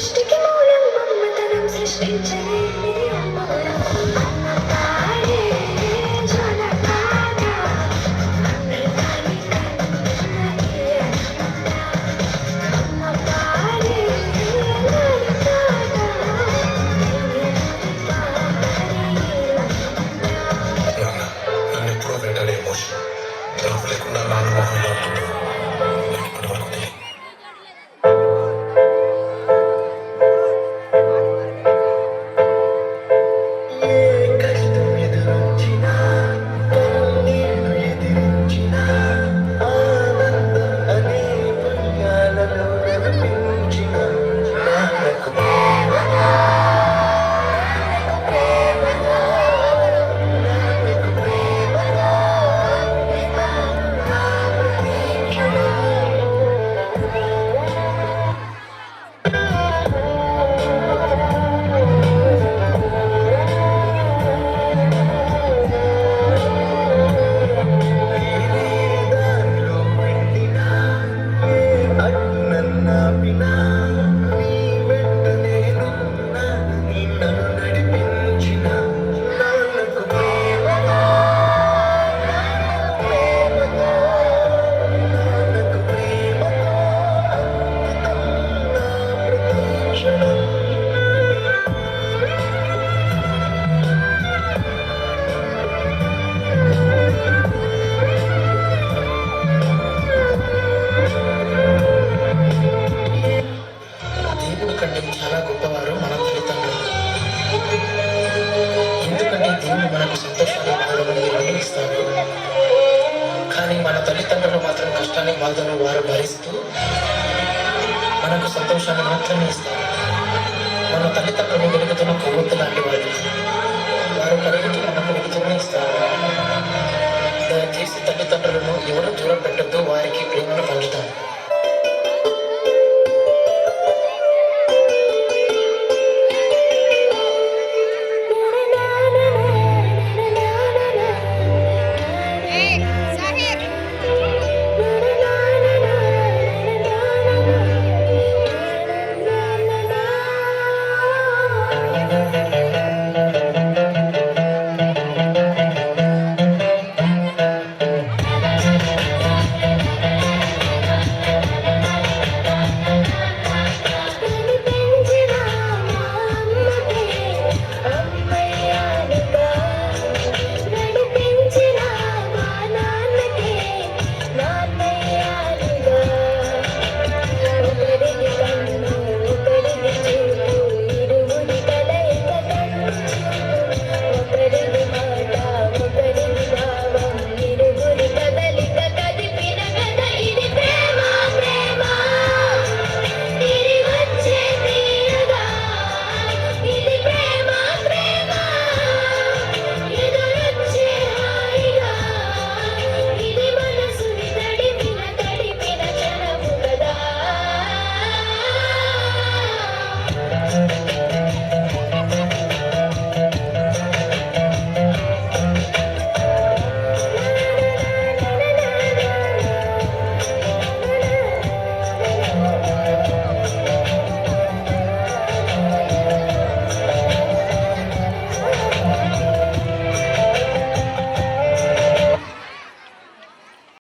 సృష్టికి మూలం మమ్మతనం సృష్టించలేని అమ్మ అమ్మ తాడే జ్వలకాగా అమృతాన్ని కన్నయ్య అమ్మ పాడే లలితాగా నాన్న నన్ను ఎప్పుడూ వెంటనే ఎమోషన్ నాకు లేకుండా నాన్న మొహంలో ఉంటుంది నాకు ఇప్పటి వరకు తెలియదు. దేవుడి కంటే చాలా గొప్పవారు మన తల్లిదండ్రులు. ఎందుకంటే దేవుడు మనకు సంతోషాన్ని బాధలను రెండు ఇస్తారు. కానీ మన తల్లిదండ్రులు మాత్రం కష్టాన్ని బాధను వారు భరిస్తూ మనకు సంతోషాన్ని మాత్రమే ఇస్తారు. మన తల్లిదండ్రులు వెలుగుతున్న కొవ్వొత్తు లాంటి వారు. వారు కలుగుతూ మనకు వెలుగుతూనే ఇస్తారు. దయచేసి తల్లిదండ్రులను ఎవరు దూరం పెట్టద్దు, వారికి ప్రేమను పంచుతాం.